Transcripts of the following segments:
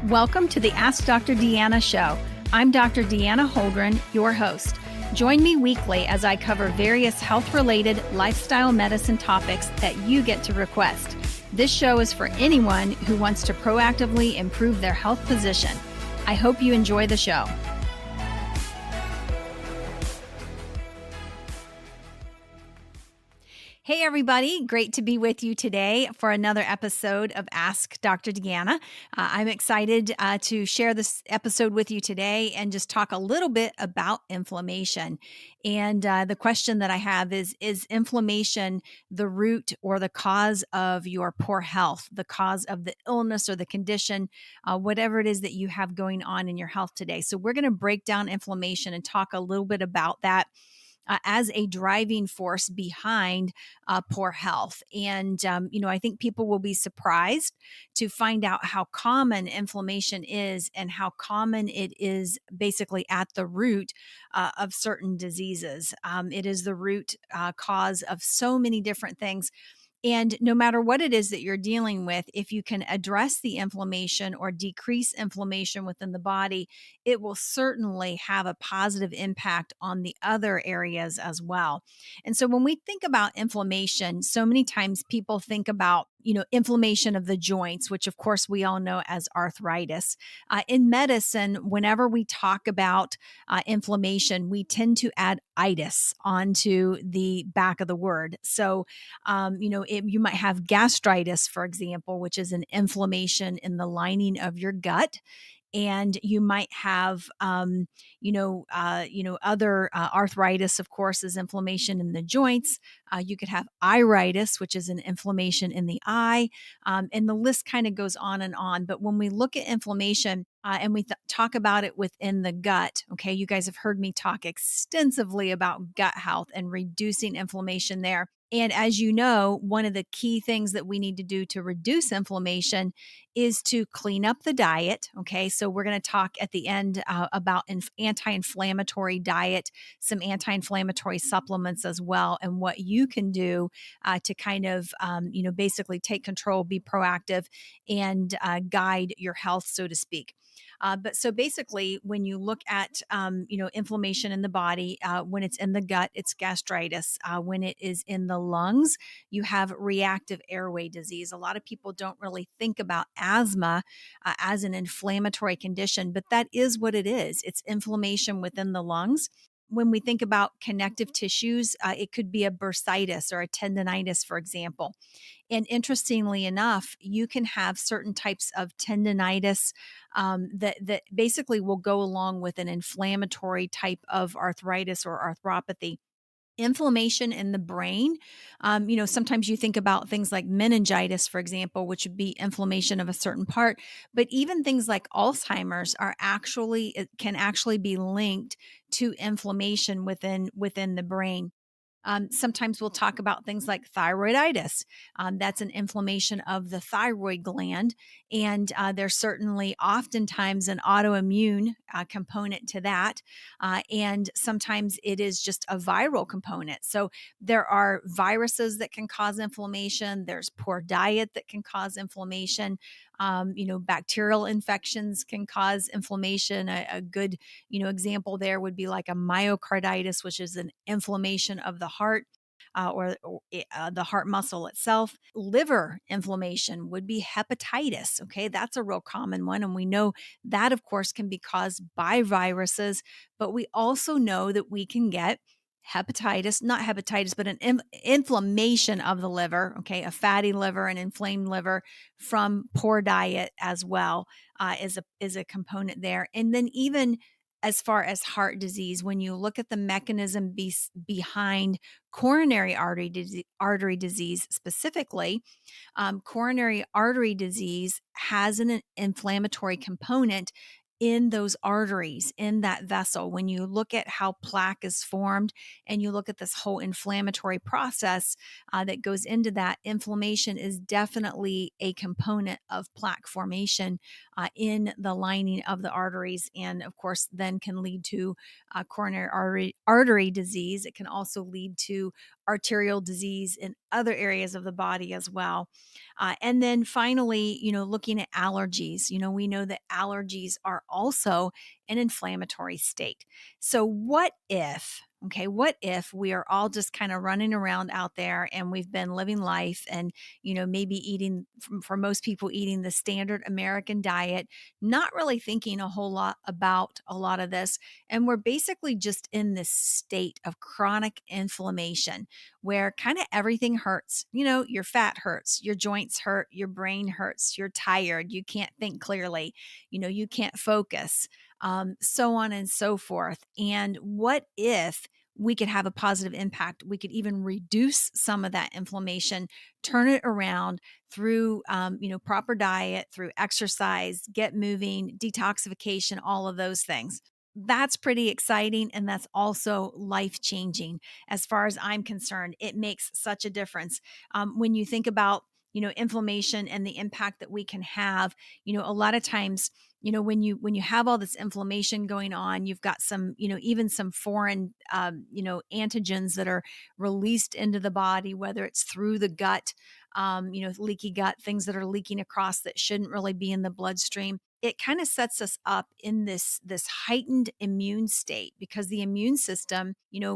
Welcome to the Ask Dr. Deanna show. I'm Dr. Deanna Holdren, your host. Join me weekly as I cover various health-related lifestyle medicine topics that you get to request. This show is for anyone who wants to proactively improve their health position. I hope you enjoy the show. Hey, everybody. Great to be with you today for another episode of Ask Dr. Deanna. I'm excited to share this episode with you today and just talk a little bit about inflammation. And the question that I have is inflammation the root or the cause of your poor health, the cause of the illness or the condition, whatever it is that you have going on in your health today? So we're going to break down inflammation and talk a little bit about that. As a driving force behind poor health. And, I think people will be surprised to find out how common inflammation is and how common it is basically at the root of certain diseases. It is the root cause of so many different things. And no matter what it is that you're dealing with, if you can address the inflammation or decrease inflammation within the body, it will certainly have a positive impact on the other areas as well. And so when we think about inflammation, so many times people think about, inflammation of the joints, which of course we all know as arthritis. In medicine, whenever we talk about inflammation, we tend to add itis onto the back of the word. So, you might have gastritis, for example, which is an inflammation in the lining of your gut. And you might have, other arthritis, of course, is inflammation in the joints. You could have iritis, which is an inflammation in the eye. And the list kind of goes on and on. But when we look at inflammation and we talk about it within the gut, okay, you guys have heard me talk extensively about gut health and reducing inflammation there. And as you know, one of the key things that we need to do to reduce inflammation is to clean up the diet. Okay, so we're going to talk at the end about anti-inflammatory diet, some anti-inflammatory supplements as well, and what you can do to kind of, basically take control, be proactive, and guide your health, so to speak. But so basically, when you look at, inflammation in the body, when it's in the gut, it's gastritis. When it is in the lungs, you have reactive airway disease. A lot of people don't really think about asthma as an inflammatory condition, but that is what it is. It's inflammation within the lungs. When we think about connective tissues, it could be a bursitis or a tendonitis, for example. And interestingly enough, you can have certain types of tendonitis that basically will go along with an inflammatory type of arthritis or arthropathy. Inflammation in the brain. Sometimes you think about things like meningitis, for example, which would be inflammation of a certain part, but even things like Alzheimer's can actually be linked to inflammation within the brain. Sometimes we'll talk about things like thyroiditis. That's an inflammation of the thyroid gland. And there's certainly oftentimes an autoimmune component to that. And sometimes it is just a viral component. So there are viruses that can cause inflammation. There's poor diet that can cause inflammation. Bacterial infections can cause inflammation. A good, example there would be like a myocarditis, which is an inflammation of the heart. Or the heart muscle itself. Liver inflammation would be hepatitis. Okay, that's a real common one. And we know that, of course, can be caused by viruses, but we also know that we can get not hepatitis, but an inflammation of the liver, okay, a fatty liver, an inflamed liver from poor diet as well is a component there. And then even as far as heart disease, when you look at the mechanism behind coronary artery disease specifically, coronary artery disease has an inflammatory component in those arteries, in that vessel. When you look at how plaque is formed and you look at this whole inflammatory process that goes into that, inflammation is definitely a component of plaque formation in the lining of the arteries. And of course, then can lead to coronary artery disease. It can also lead to arterial disease and other areas of the body as well. And then finally, looking at allergies, we know that allergies are also an inflammatory state. So, what if we are all just kind of running around out there and we've been living life and, maybe eating, for most people, eating the standard American diet, not really thinking a whole lot about a lot of this. And we're basically just in this state of chronic inflammation where kind of everything hurts. Your fat hurts, your joints hurt, your brain hurts, you're tired, you can't think clearly, you can't focus, so on and so forth. And what if we could have a positive impact? We could even reduce some of that inflammation, turn it around through, proper diet, through exercise, get moving, detoxification, all of those things. That's pretty exciting. And that's also life changing as far as I'm concerned. It makes such a difference. When you think about, inflammation and the impact that we can have, a lot of times, when you have all this inflammation going on, you've got some, even some foreign, antigens that are released into the body, whether it's through the gut, leaky gut, things that are leaking across that shouldn't really be in the bloodstream. It kind of sets us up in this heightened immune state because the immune system,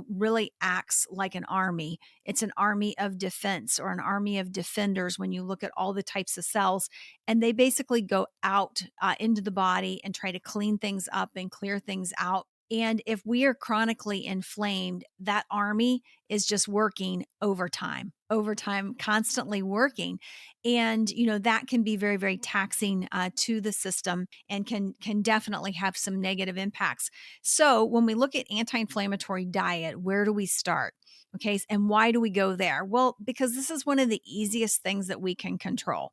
really acts like an army. It's an army of defense or an army of defenders when you look at all the types of cells, and they basically go out into the body and try to clean things up and clear things out. And if we are chronically inflamed, that army is just working overtime, constantly working. And, that can be very, very taxing to the system and can definitely have some negative impacts. So when we look at anti-inflammatory diet, where do we start? Okay. And why do we go there? Well, because this is one of the easiest things that we can control.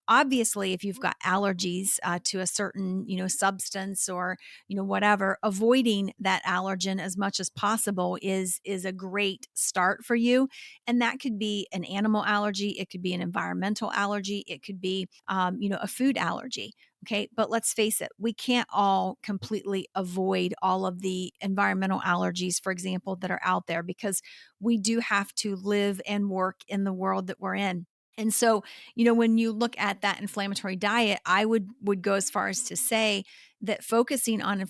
Obviously, if you've got allergies to a certain, substance or, whatever, avoiding that allergen as much as possible is a great start for you. And that could be an animal allergy, it could be an environmental allergy, it could be, a food allergy. Okay. But let's face it, we can't all completely avoid all of the environmental allergies, for example, that are out there because we do have to live and work in the world that we're in. And so, when you look at that inflammatory diet, I would go as far as to say that focusing on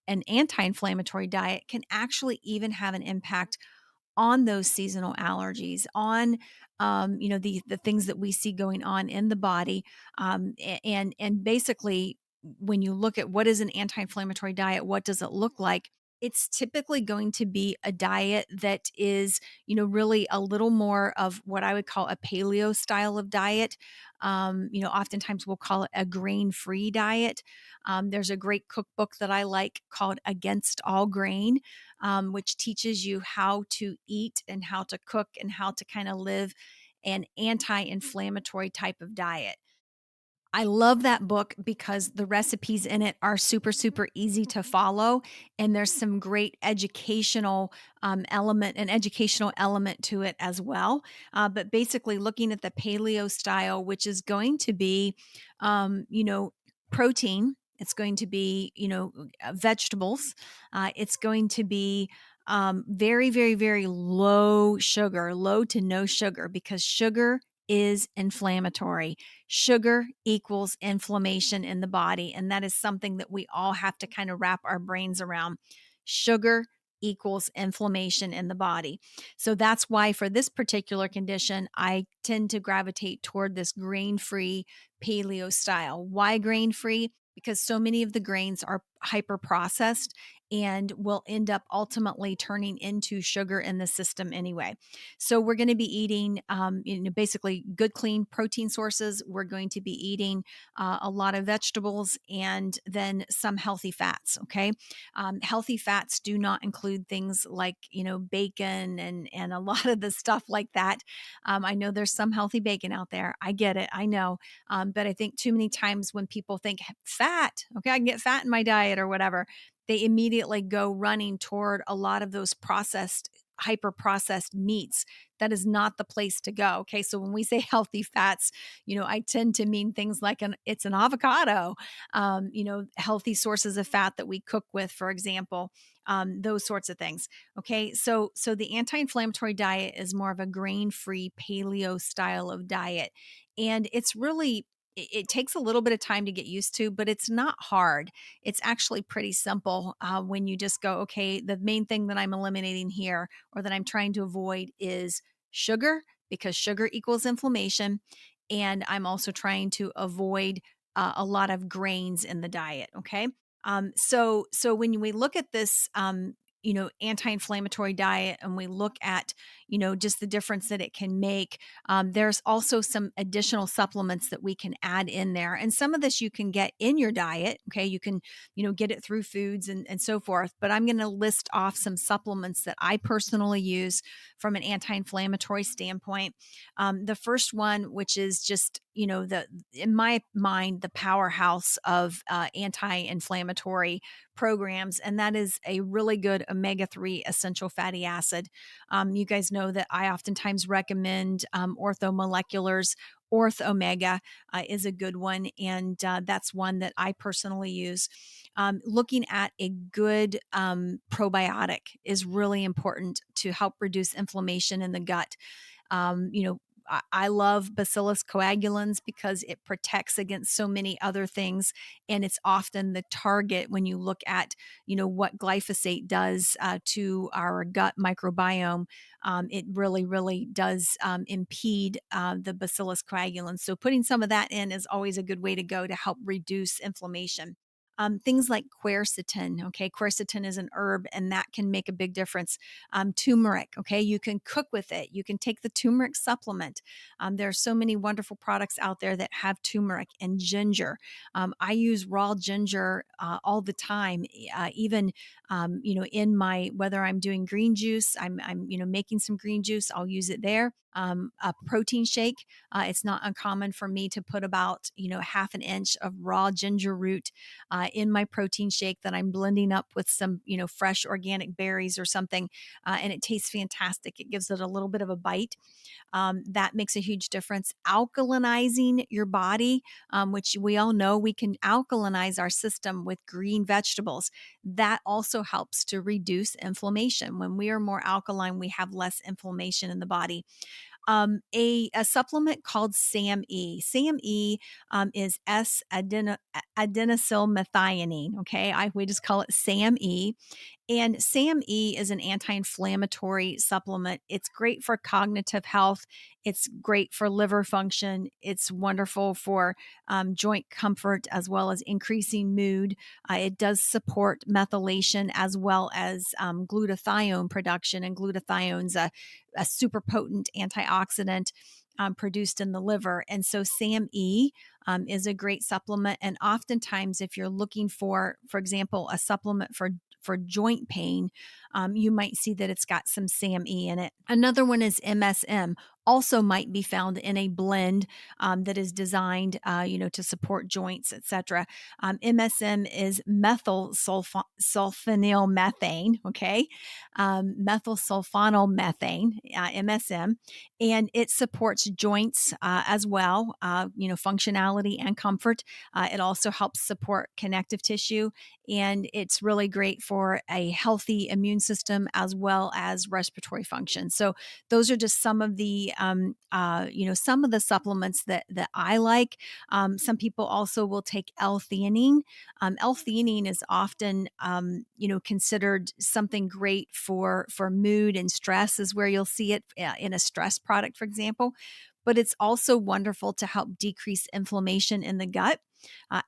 an anti-inflammatory diet can actually even have an impact on those seasonal allergies, on the things that we see going on in the body, and basically, when you look at what is an anti-inflammatory diet, what does it look like? It's typically going to be a diet that is, really a little more of what I would call a paleo style of diet. Oftentimes we'll call it a grain-free diet. There's a great cookbook that I like called Against All Grain, which teaches you how to eat and how to cook and how to kind of live an anti inflammatory type of diet. I love that book because the recipes in it are super, super easy to follow. And there's some great an educational element to it as well. But basically, looking at the paleo style, which is going to be, protein, it's going to be, vegetables, it's going to be very, very, very low sugar, low to no sugar, because sugar is inflammatory. Sugar equals inflammation in the body. And that is something that we all have to kind of wrap our brains around. Sugar equals inflammation in the body. So that's why for this particular condition, I tend to gravitate toward this grain free paleo style. Why grain free? Because so many of the grains are hyper processed and will end up ultimately turning into sugar in the system anyway. So we're going to be eating, basically good, clean protein sources. We're going to be eating a lot of vegetables and then some healthy fats. Okay, healthy fats do not include things like bacon and a lot of the stuff like that. I know there's some healthy bacon out there. I get it. I know, but I think too many times when people think fat, okay, I can get fat in my diet or whatever, they immediately go running toward a lot of those processed hyper processed meats, that is not the place to go. Okay. So when we say healthy fats, I tend to mean things like it's an avocado, healthy sources of fat that we cook with, for example, those sorts of things. Okay. So the anti-inflammatory diet is more of a grain-free paleo style of diet. And it's really, it takes a little bit of time to get used to, but it's not hard. It's actually pretty simple when you just go, okay, the main thing that I'm eliminating here or that I'm trying to avoid is sugar, because sugar equals inflammation. And I'm also trying to avoid a lot of grains in the diet. Okay. So when we look at this, anti-inflammatory diet, and we look at, just the difference that it can make, there's also some additional supplements that we can add in there. And some of this you can get in your diet. Okay. You can, get it through foods and so forth. But I'm going to list off some supplements that I personally use from an anti-inflammatory standpoint. The first one, which is just, in my mind, the powerhouse of anti-inflammatory programs, and that is a really good omega-3 essential fatty acid. You guys know that I oftentimes recommend orthomolecular's Orth Omega is a good one, and that's one that I personally use. Looking at a good probiotic is really important to help reduce inflammation in the gut. I love Bacillus coagulans because it protects against so many other things. And it's often the target when you look at, what glyphosate does to our gut microbiome. It really, really does impede the Bacillus coagulans. So putting some of that in is always a good way to go to help reduce inflammation. Things like quercetin. Okay, quercetin is an herb, and that can make a big difference. Turmeric. Okay, you can cook with it. You can take the turmeric supplement. There are so many wonderful products out there that have turmeric and ginger. I use raw ginger all the time, even in my, whether I'm doing green juice, I'm making some green juice, I'll use it there. A protein shake. It's not uncommon for me to put about half an inch of raw ginger root in my protein shake that I'm blending up with some, fresh organic berries or something. And it tastes fantastic. It gives it a little bit of a bite. That makes a huge difference. Alkalinizing your body, which we all know we can alkalinize our system with green vegetables. That also helps to reduce inflammation. When we are more alkaline, we have less inflammation in the body. A supplement called SAMe. SAMe is adenosylmethionine. Okay, we just call it SAMe. And SAMe is an anti-inflammatory supplement. It's great for cognitive health. It's great for liver function. It's wonderful for joint comfort as well as increasing mood. It does support methylation as well as glutathione production, and glutathione's a super potent antioxidant produced in the liver. And so SAMe is a great supplement. And oftentimes, if you're looking for example, a supplement for joint pain, you might see that it's got some SAMe in it. Another one is MSM. Also might be found in a blend that is designed, to support joints, etc. MSM is methyl sulfonyl methane. Okay, methyl sulfonyl methane, MSM, and it supports joints as well. Functionality and comfort. It also helps support connective tissue, and it's really great for a healthy immune system as well as respiratory function. So those are just some of the some of the supplements that I like. Some people also will take L-theanine. L-theanine is often considered something great for mood and stress, is where you'll see it in a stress product, for example. But it's also wonderful to help decrease inflammation in the gut.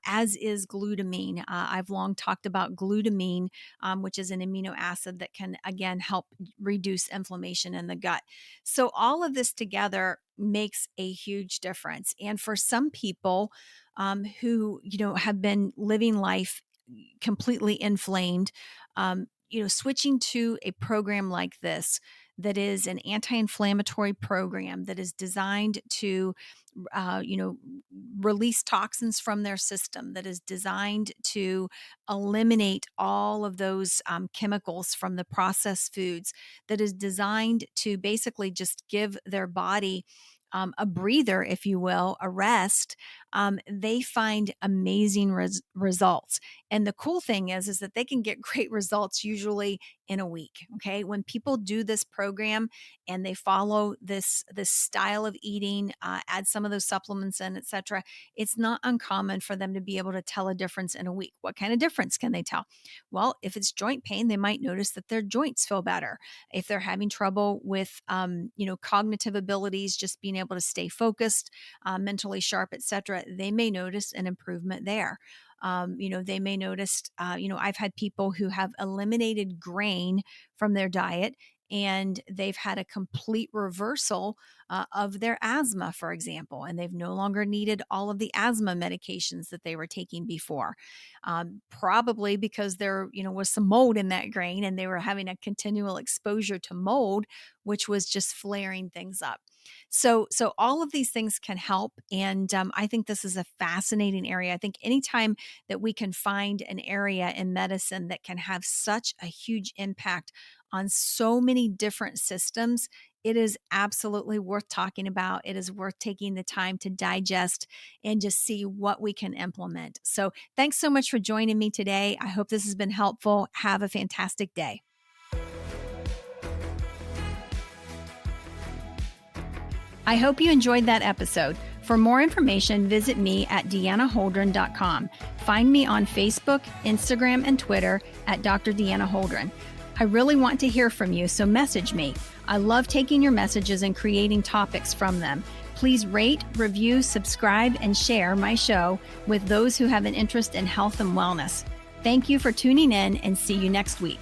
As is glutamine. I've long talked about glutamine, which is an amino acid that can, again, help reduce inflammation in the gut. So, all of this together makes a huge difference. And for some people who, have been living life completely inflamed, switching to a program like this that is an anti-inflammatory program that is designed to you know, release toxins from their system, that is designed to eliminate all of those chemicals from the processed foods, that is designed to basically just give their body a breather, if you will, a rest. They find amazing results. And the cool thing is that they can get great results usually in a week. Okay, when people do this program and they follow this style of eating, add some of those supplements in, etc., it's not uncommon for them to be able to tell a difference in a week. What kind of difference can they tell? Well, if it's joint pain, they might notice that their joints feel better. If they're having trouble with, cognitive abilities, just being able to stay focused, mentally sharp, etc., they may notice an improvement there. They may notice, I've had people who have eliminated grain from their diet and they've had a complete reversal of their asthma, for example, and they've no longer needed all of the asthma medications that they were taking before, probably because there, was some mold in that grain and they were having a continual exposure to mold, which was just flaring things up. So all of these things can help, and I think this is a fascinating area. I think anytime that we can find an area in medicine that can have such a huge impact on so many different systems, it is absolutely worth talking about. It is worth taking the time to digest and just see what we can implement. So, thanks so much for joining me today. I hope this has been helpful. Have a fantastic day. I hope you enjoyed that episode. For more information, visit me at deannaholdren.com. Find me on Facebook, Instagram, and Twitter at Dr. Deanna Holdren. I really want to hear from you, so message me. I love taking your messages and creating topics from them. Please rate, review, subscribe, and share my show with those who have an interest in health and wellness. Thank you for tuning in, and see you next week.